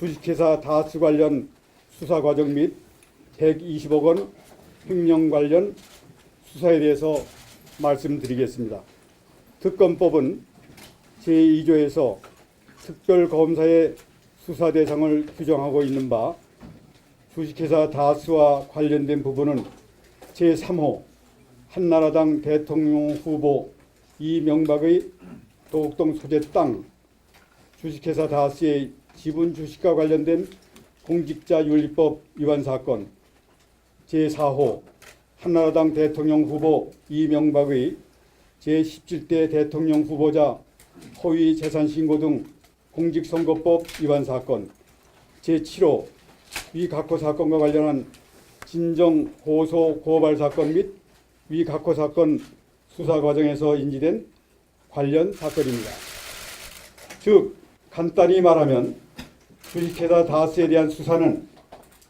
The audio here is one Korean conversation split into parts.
주식회사 다스 관련 수사 과정 및 120억 원 횡령 관련 수사에 대해서 말씀드리겠습니다. 특검법은 제2조에서 특별검사의 수사 대상을 규정하고 있는 바 주식회사 다스와 관련된 부분은 제3호 한나라당 대통령 후보 이명박의 도곡동 소재 땅 주식회사 다스의 지분 주식과 관련된 공직자윤리법 위반 사건, 제4호 한나라당 대통령 후보 이명박의 제17대 대통령 후보자 허위 재산 신고 등 공직선거법 위반 사건, 제7호 위 각호 사건과 관련한 진정 고소 고발 사건 및 위 각호 사건 수사 과정에서 인지된 관련 사건입니다. 즉 간단히 말하면 주식회사 다스에 대한 수사는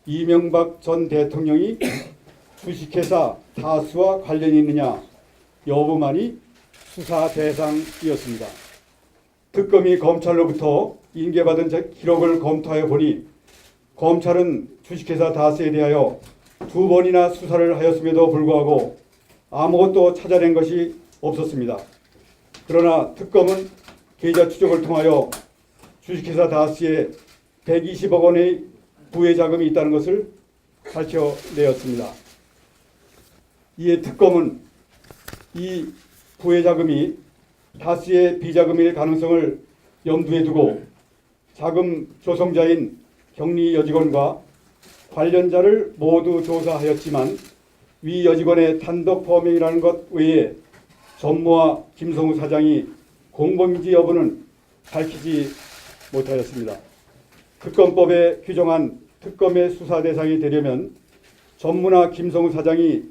이명박 전 대통령이 주식회사 다스와 관련이 있느냐 여부만이 수사 대상이었습니다. 특검이 검찰로부터 인계받은 기록을 검토하여 보니 검찰은 주식회사 다스에 대하여 2번이나 수사를 하였음에도 불구하고 아무것도 찾아낸 것이 없었습니다. 그러나 특검은 계좌 추적을 통하여 주식회사 다스에 120억 원의 부의 자금이 있다는 것을 밝혀내었습니다. 이에 특검은 이 부의 자금이 다스의 비자금일 가능성을 염두에 두고 자금 조성자인 격리 여직원과 관련자를 모두 조사하였지만 위 여직원의 단독 범행이라는 것 외에 전무와 김성우 사장이 공범인지 여부는 밝히지 못하였습니다. 특검법에 규정한 특검의 수사 대상이 되려면 전무나 김성우 사장이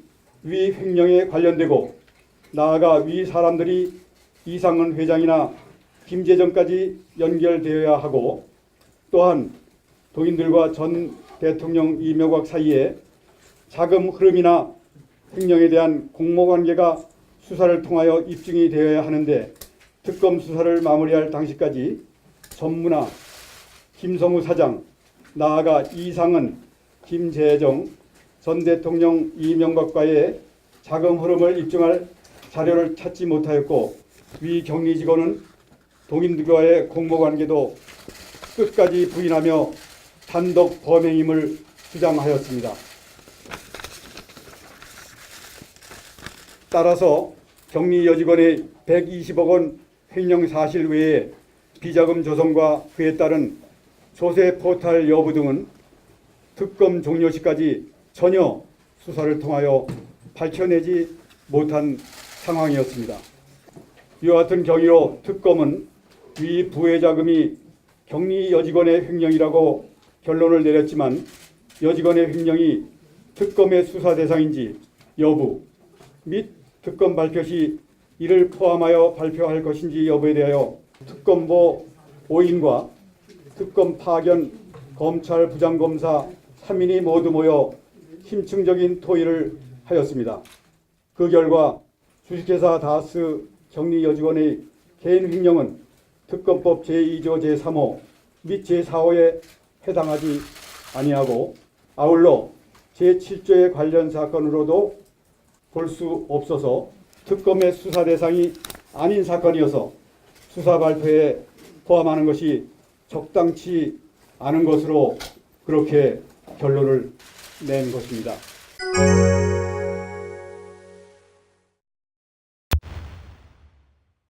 위 횡령에 관련되고 나아가 위 사람들이 이상은 회장이나 김재정까지 연결되어야 하고 또한 동인들과 전 대통령 이명박 사이에 자금 흐름이나 횡령에 대한 공모관계가 수사를 통하여 입증이 되어야 하는데 특검 수사를 마무리할 당시까지 전무나 김성우 사장, 나아가 이상은 김재정 전 대통령 이명박과의 자금 흐름을 입증할 자료를 찾지 못하였고 위 격리 직원은 동인들과의 공모관계도 끝까지 부인하며 단독 범행임을 주장하였습니다. 따라서 격리 여직원의 120억 원 횡령 사실 외에 비자금 조성과 그에 따른 조세 포탈 여부 등은 특검 종료 시까지 전혀 수사를 통하여 밝혀내지 못한 상황이었습니다. 이와 같은 경위로 특검은 위 부의 자금이 격리 여직원의 횡령이라고 결론을 내렸지만 여직원의 횡령이 특검의 수사 대상인지 여부 및 특검 발표 시 이를 포함하여 발표할 것인지 여부에 대하여 특검보 5인과 특검 파견 검찰 부장검사 3인이 모두 모여 심층적인 토의를 하였습니다. 그 결과 주식회사 다스 격리 여직원의 개인 횡령은 특검법 제2조 제3호 및 제4호에 해당하지 아니하고 아울러 제7조의 관련 사건으로도 볼 수 없어서 특검의 수사 대상이 아닌 사건이어서 수사 발표에 포함하는 것이 적당치 않은 것으로 그렇게 결론을 낸 것입니다.